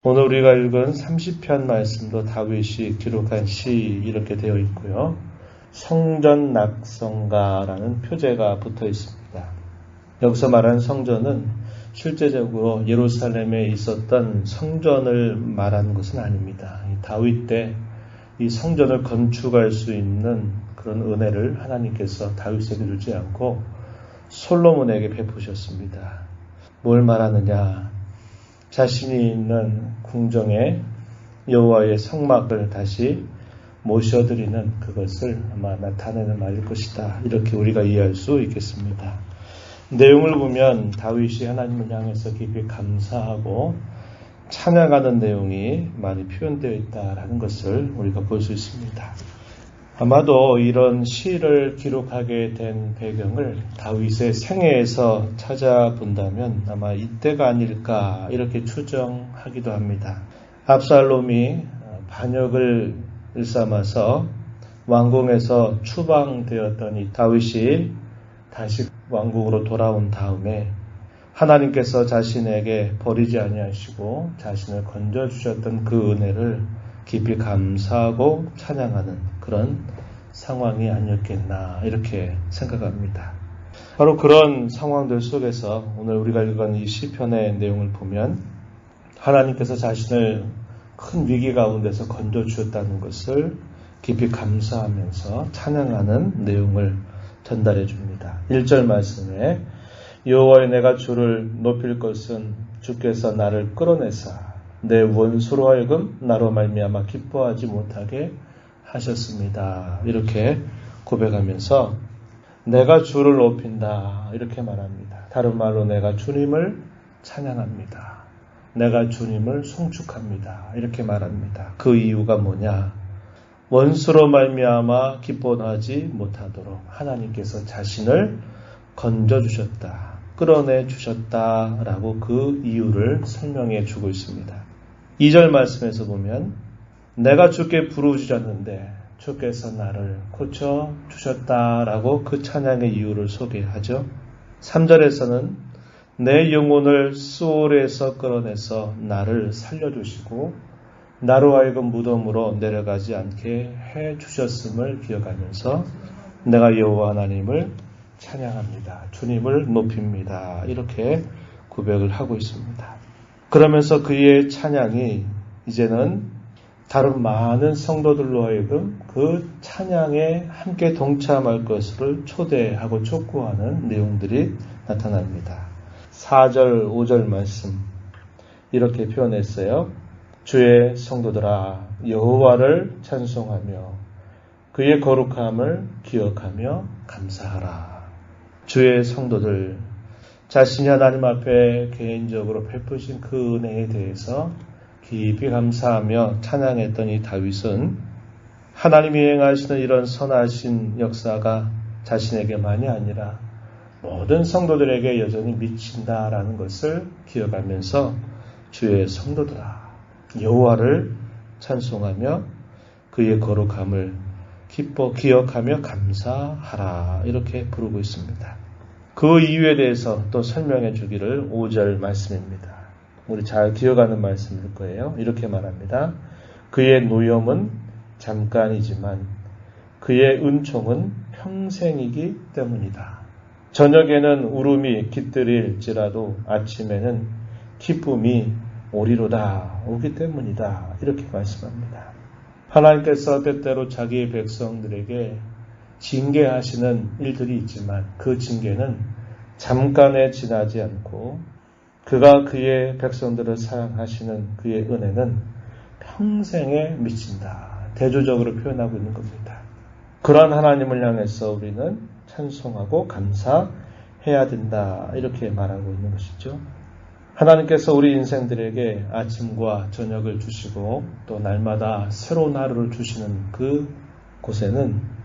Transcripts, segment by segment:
오늘 우리가 읽은 30편 말씀도 다윗이 기록한 시 이렇게 되어 있고요. 성전 낙성가라는 표제가 붙어 있습니다. 여기서 말하는 성전은 실제적으로 예루살렘에 있었던 성전을 말하는 것은 아닙니다. 다윗 때 이 성전을 건축할 수 있는 그런 은혜를 하나님께서 다윗에게 주지 않고 솔로몬에게 베푸셨습니다. 뭘 말하느냐? 자신이 있는 궁정에 여호와의 성막을 다시 모셔드리는 그것을 아마 나타내는 말일 것이다. 이렇게 우리가 이해할 수 있겠습니다. 내용을 보면 다윗이 하나님을 향해서 깊이 감사하고 찬양하는 내용이 많이 표현되어 있다는 것을 우리가 볼 수 있습니다. 아마도 이런 시를 기록하게 된 배경을 다윗의 생애에서 찾아본다면 아마 이때가 아닐까 이렇게 추정하기도 합니다. 압살롬이 반역을 일삼아서 왕궁에서 추방되었던 이 다윗이 다시 왕궁으로 돌아온 다음에 하나님께서 자신에게 버리지 아니하시고 자신을 건져주셨던 그 은혜를 깊이 감사하고 찬양하는 그런 상황이 아니었겠나 이렇게 생각합니다. 바로 그런 상황들 속에서 오늘 우리가 읽은 이 시편의 내용을 보면 하나님께서 자신을 큰 위기 가운데서 건져주셨다는 것을 깊이 감사하면서 찬양하는 내용을 전달해 줍니다. 1절 말씀에 여호와여 내가 주를 높일 것은 주께서 나를 끌어내사 내 원수로 하여금 나로 말미암아 기뻐하지 못하게 하셨습니다. 이렇게 고백하면서 내가 주를 높인다 이렇게 말합니다. 다른 말로 내가 주님을 찬양합니다. 내가 주님을 송축합니다. 이렇게 말합니다. 그 이유가 뭐냐? 원수로 말미암아 기뻐하지 못하도록 하나님께서 자신을 건져주셨다. 끌어내 주셨다라고 그 이유를 설명해 주고 있습니다. 2절 말씀에서 보면 내가 주께 부르짖었는데 주께서 나를 고쳐주셨다라고 그 찬양의 이유를 소개하죠. 3절에서는 내 영혼을 수올에서 끌어내서 나를 살려주시고 나로 하여금 무덤으로 내려가지 않게 해주셨음을 기억하면서 내가 여호와 하나님을 찬양합니다. 주님을 높입니다. 이렇게 고백을 하고 있습니다. 그러면서 그의 찬양이 이제는 다른 많은 성도들로 하여금 그 찬양에 함께 동참할 것을 초대하고 촉구하는 내용들이 나타납니다. 4절, 5절 말씀 이렇게 표현했어요. 주의 성도들아 여호와를 찬송하며 그의 거룩함을 기억하며 감사하라. 주의 성도들, 자신이 하나님 앞에 개인적으로 베푸신 그 은혜에 대해서 깊이 감사하며 찬양했던 이 다윗은 하나님이 행하시는 이런 선하신 역사가 자신에게만이 아니라 모든 성도들에게 여전히 미친다라는 것을 기억하면서 주의 성도들아 여호와를 찬송하며 그의 거룩함을 기억하며 감사하라 이렇게 부르고 있습니다. 그 이유에 대해서 또 설명해 주기를 5절 말씀입니다. 우리 잘 기억하는 말씀일 거예요. 이렇게 말합니다. 그의 노염은 잠깐이지만 그의 은총은 평생이기 때문이다. 저녁에는 울음이 깃들일지라도 아침에는 기쁨이 오리로다 오기 때문이다. 이렇게 말씀합니다. 하나님께서 때때로 자기의 백성들에게 징계하시는 일들이 있지만 그 징계는 잠깐에 지나지 않고 그가 그의 백성들을 사랑하시는 그의 은혜는 평생에 미친다. 대조적으로 표현하고 있는 겁니다. 그러한 하나님을 향해서 우리는 찬송하고 감사해야 된다. 이렇게 말하고 있는 것이죠. 하나님께서 우리 인생들에게 아침과 저녁을 주시고 또 날마다 새로운 하루를 주시는 그 곳에는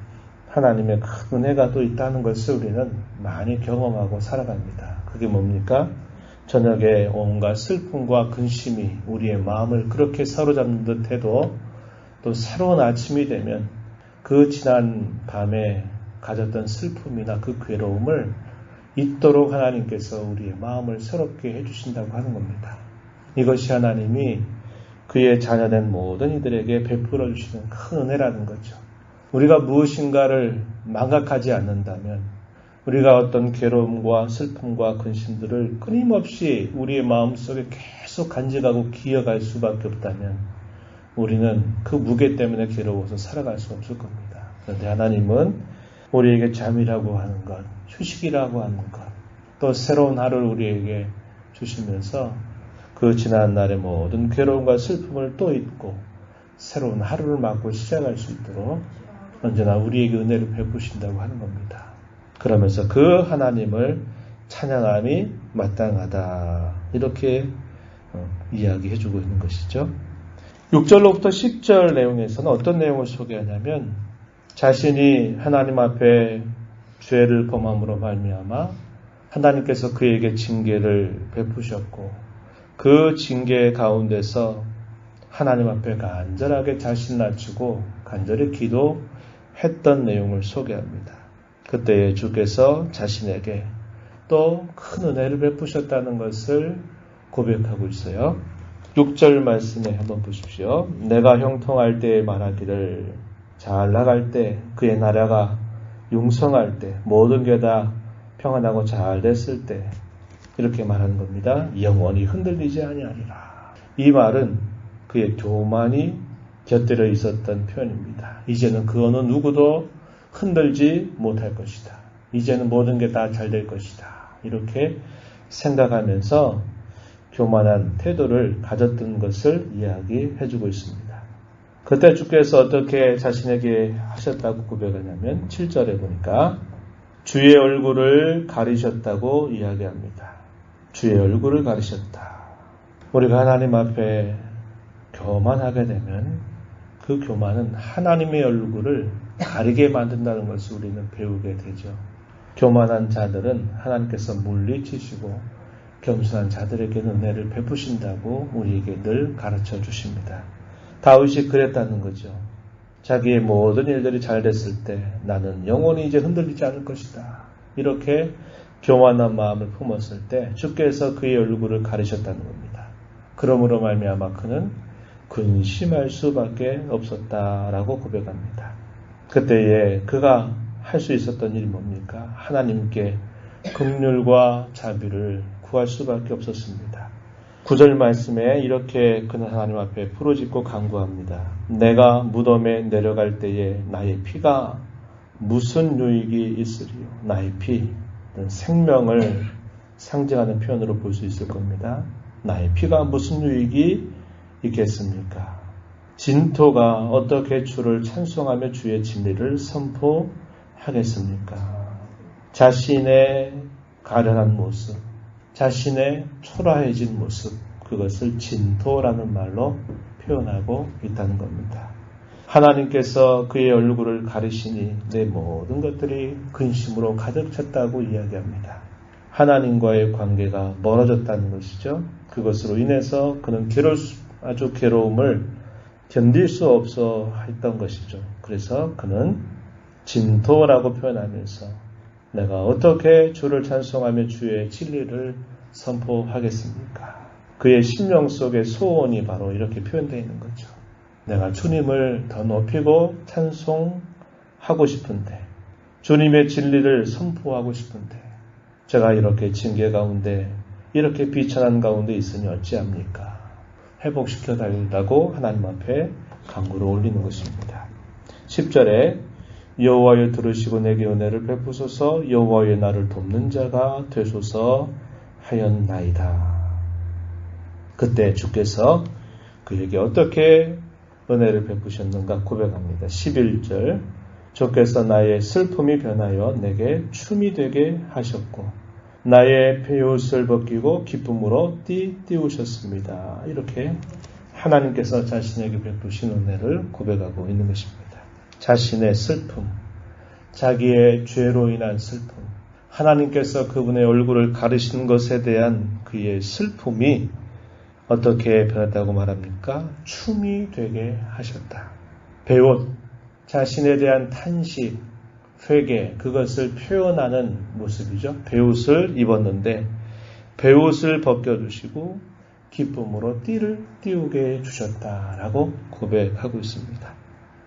하나님의 큰 은혜가 또 있다는 것을 우리는 많이 경험하고 살아갑니다. 그게 뭡니까? 저녁에 온갖 슬픔과 근심이 우리의 마음을 그렇게 사로잡는 듯 해도 또 새로운 아침이 되면 그 지난 밤에 가졌던 슬픔이나 그 괴로움을 잊도록 하나님께서 우리의 마음을 새롭게 해주신다고 하는 겁니다. 이것이 하나님이 그의 자녀된 모든 이들에게 베풀어 주시는 큰 은혜라는 거죠. 우리가 무엇인가를 망각하지 않는다면, 우리가 어떤 괴로움과 슬픔과 근심들을 끊임없이 우리의 마음속에 계속 간직하고 기어갈 수밖에 없다면 우리는 그 무게 때문에 괴로워서 살아갈 수 없을 겁니다. 그런데 하나님은 우리에게 잠이라고 하는 것, 휴식이라고 하는 것, 또 새로운 하루를 우리에게 주시면서 그 지난 날의 모든 괴로움과 슬픔을 또 잊고 새로운 하루를 맞고 시작할 수 있도록 언제나 우리에게 은혜를 베푸신다고 하는 겁니다. 그러면서 그 하나님을 찬양함이 마땅하다. 이렇게 이야기해주고 있는 것이죠. 6절로부터 10절 내용에서는 어떤 내용을 소개하냐면 자신이 하나님 앞에 죄를 범함으로 말미암아 하나님께서 그에게 징계를 베푸셨고 그 징계 가운데서 하나님 앞에 간절하게 자신 낮추고 간절히 기도했던 내용을 소개합니다. 그때에 주께서 자신에게 또 큰 은혜를 베푸셨다는 것을 고백하고 있어요. 6절 말씀에 한번 보십시오. 내가 형통할 때에 말하기를 잘 나갈 때 그의 나라가 융성할 때 모든 게 다 평안하고 잘 됐을 때 이렇게 말하는 겁니다. 영원히 흔들리지 아니하리라. 이 말은 그의 교만이 곁들여 있었던 표현입니다. 이제는 그 어느 누구도 흔들지 못할 것이다. 이제는 모든 게 다 잘 될 것이다. 이렇게 생각하면서 교만한 태도를 가졌던 것을 이야기해주고 있습니다. 그때 주께서 어떻게 자신에게 하셨다고 고백하냐면 7절에 보니까 주의 얼굴을 가리셨다고 이야기합니다. 주의 얼굴을 가리셨다. 우리가 하나님 앞에 교만하게 되면 그 교만은 하나님의 얼굴을 가리게 만든다는 것을 우리는 배우게 되죠. 교만한 자들은 하나님께서 물리치시고 겸손한 자들에게는 은혜를 베푸신다고 우리에게 늘 가르쳐 주십니다. 다윗이 그랬다는 거죠. 자기의 모든 일들이 잘 됐을 때 나는 영원히 이제 흔들리지 않을 것이다. 이렇게 교만한 마음을 품었을 때 주께서 그의 얼굴을 가리셨다는 겁니다. 그러므로 말미암아 그는 근심할 수밖에 없었다라고 고백합니다. 그때에 그가 할 수 있었던 일이 뭡니까? 하나님께 긍휼과 자비를 구할 수밖에 없었습니다. 9절 말씀에 이렇게 그는 하나님 앞에 부르짖고 간구합니다. 내가 무덤에 내려갈 때에 나의 피가 무슨 유익이 있으리요? 나의 피, 생명을 상징하는 표현으로 볼 수 있을 겁니다. 나의 피가 무슨 유익이 있겠습니까? 진토가 어떻게 주를 찬송하며 주의 진리를 선포하겠습니까? 자신의 가련한 모습, 자신의 초라해진 모습, 그것을 진토라는 말로 표현하고 있다는 겁니다. 하나님께서 그의 얼굴을 가리시니 내 모든 것들이 근심으로 가득 찼다고 이야기합니다. 하나님과의 관계가 멀어졌다는 것이죠. 그것으로 인해서 그는 아주 괴로움을 견딜 수 없어 했던 것이죠. 그래서 그는 진토라고 표현하면서 내가 어떻게 주를 찬송하며 주의 진리를 선포하겠습니까? 그의 심령 속의 소원이 바로 이렇게 표현되어 있는 거죠. 내가 주님을 더 높이고 찬송하고 싶은데, 주님의 진리를 선포하고 싶은데, 제가 이렇게 징계 가운데, 이렇게 비천한 가운데 있으니 어찌합니까? 회복시켜 달라고 하나님 앞에 간구를 올리는 것입니다. 10절에 여호와여 들으시고 내게 은혜를 베푸소서 여호와여 나를 돕는 자가 되소서 하였나이다. 그때 주께서 그에게 어떻게 은혜를 베푸셨는가 고백합니다. 11절 주께서 나의 슬픔이 변하여 내게 춤이 되게 하셨고 나의 베옷을 벗기고 기쁨으로 띄우셨습니다. 이렇게 하나님께서 자신에게 베푸신 은혜를 고백하고 있는 것입니다. 자신의 슬픔, 자기의 죄로 인한 슬픔, 하나님께서 그분의 얼굴을 가리신 것에 대한 그의 슬픔이 어떻게 변했다고 말합니까? 춤이 되게 하셨다. 베옷, 자신에 대한 탄식, 회개, 그것을 표현하는 모습이죠. 베옷을 입었는데 베옷을 벗겨주시고 기쁨으로 띠를 띄우게 해주셨다라고 고백하고 있습니다.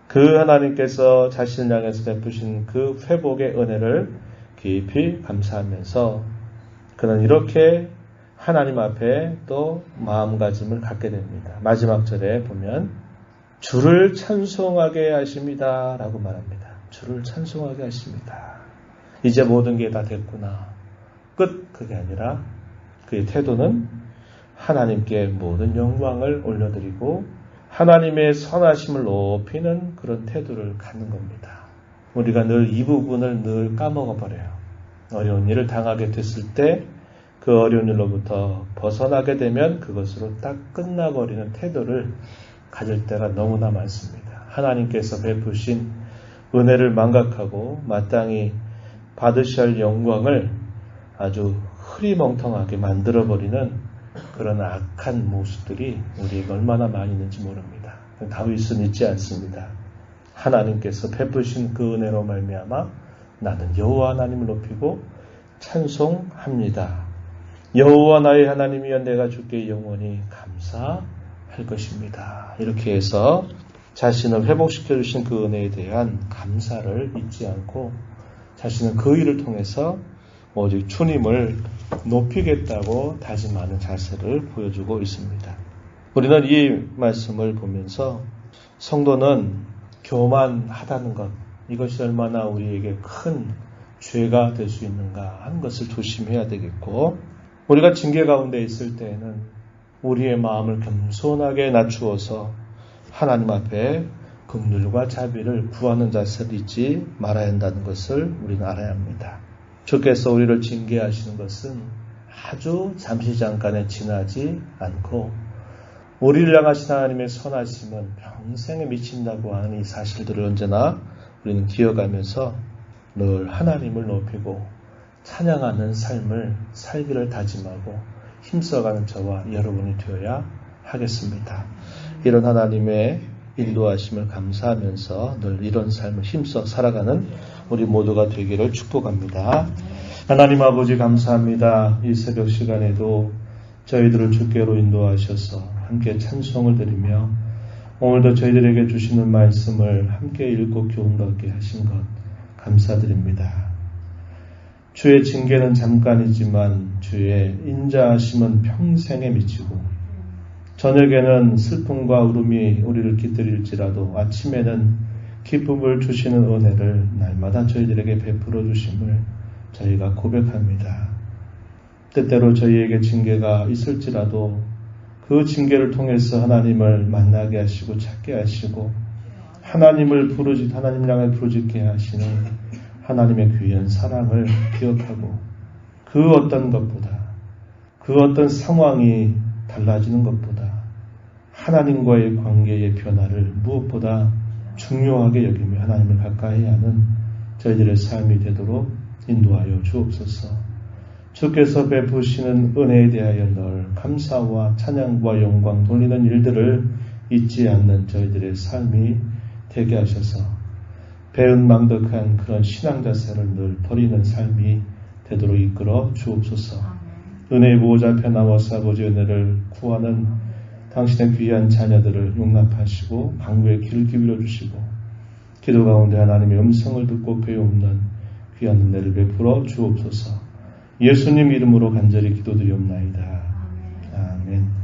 그 하나님께서 자신을 향해서 베푸신 그 회복의 은혜를 깊이 감사하면서 그는 이렇게 하나님 앞에 또 마음가짐을 갖게 됩니다. 마지막 절에 보면 주를 찬송하게 하십니다 라고 말합니다. 주를 찬송하게 하십니다. 이제 모든 게 다 됐구나. 끝. 그게 아니라 그의 태도는 하나님께 모든 영광을 올려드리고 하나님의 선하심을 높이는 그런 태도를 갖는 겁니다. 우리가 늘 이 부분을 늘 까먹어버려요. 어려운 일을 당하게 됐을 때 그 어려운 일로부터 벗어나게 되면 그것으로 딱 끝나버리는 태도를 가질 때가 너무나 많습니다. 하나님께서 베푸신 은혜를 망각하고 마땅히 받으셔야 할 영광을 아주 흐리멍텅하게 만들어버리는 그런 악한 모습들이 우리에게 얼마나 많이 있는지 모릅니다. 다윗은 잊지 않습니다. 하나님께서 베푸신 그 은혜로 말미암아 나는 여호와 하나님을 높이고 찬송합니다. 여호와 나의 하나님이여 내가 주께 영원히 감사할 것입니다. 이렇게 해서 자신을 회복시켜 주신 그 은혜에 대한 감사를 잊지 않고 자신은 그 일을 통해서 오직 주님을 높이겠다고 다짐하는 자세를 보여주고 있습니다. 우리는 이 말씀을 보면서 성도는 교만하다는 것, 이것이 얼마나 우리에게 큰 죄가 될 수 있는가 하는 것을 조심해야 되겠고, 우리가 징계 가운데 있을 때에는 우리의 마음을 겸손하게 낮추어서 하나님 앞에 긍휼과 자비를 구하는 자세를 잊지 말아야 한다는 것을 우리는 알아야 합니다. 주께서 우리를 징계하시는 것은 아주 잠시 잠깐에 지나지 않고 우리를 향하신 하나님의 선하심은 평생에 미친다고 하는 이 사실들을 언제나 우리는 기억하면서 늘 하나님을 높이고 찬양하는 삶을 살기를 다짐하고 힘써가는 저와 여러분이 되어야 하겠습니다. 이런 하나님의 인도하심을 감사하면서 늘 이런 삶을 힘써 살아가는 우리 모두가 되기를 축복합니다. 하나님 아버지 감사합니다. 이 새벽 시간에도 저희들을 주께로 인도하셔서 함께 찬송을 드리며 오늘도 저희들에게 주시는 말씀을 함께 읽고 교훈받게 하신 것 감사드립니다. 주의 징계는 잠깐이지만 주의 인자하심은 평생에 미치고 저녁에는 슬픔과 울음이 우리를 깃들일지라도 아침에는 기쁨을 주시는 은혜를 날마다 저희들에게 베풀어 주심을 저희가 고백합니다. 때때로 저희에게 징계가 있을지라도 그 징계를 통해서 하나님을 만나게 하시고 찾게 하시고 하나님을 하나님 향해 부르짖게 하시는 하나님의 귀한 사랑을 기억하고 그 어떤 것보다 그 어떤 상황이 달라지는 것보다 하나님과의 관계의 변화를 무엇보다 중요하게 여기며 하나님을 가까이 하는 저희들의 삶이 되도록 인도하여 주옵소서. 주께서 베푸시는 은혜에 대하여 늘 감사와 찬양과 영광 돌리는 일들을 잊지 않는 저희들의 삶이 되게 하셔서 배은망덕한 그런 신앙 자세를 늘 버리는 삶이 되도록 이끌어 주옵소서. 은혜의 보호자 앞에 나와서 아버지 은혜를 구하는 당신의 귀한 자녀들을 용납하시고 강구의 길을 기울여 주시고 기도 가운데 하나님의 음성을 듣고 배우옵는 귀한 은혜를 베풀어 주옵소서. 예수님 이름으로 간절히 기도드리옵나이다. 아멘.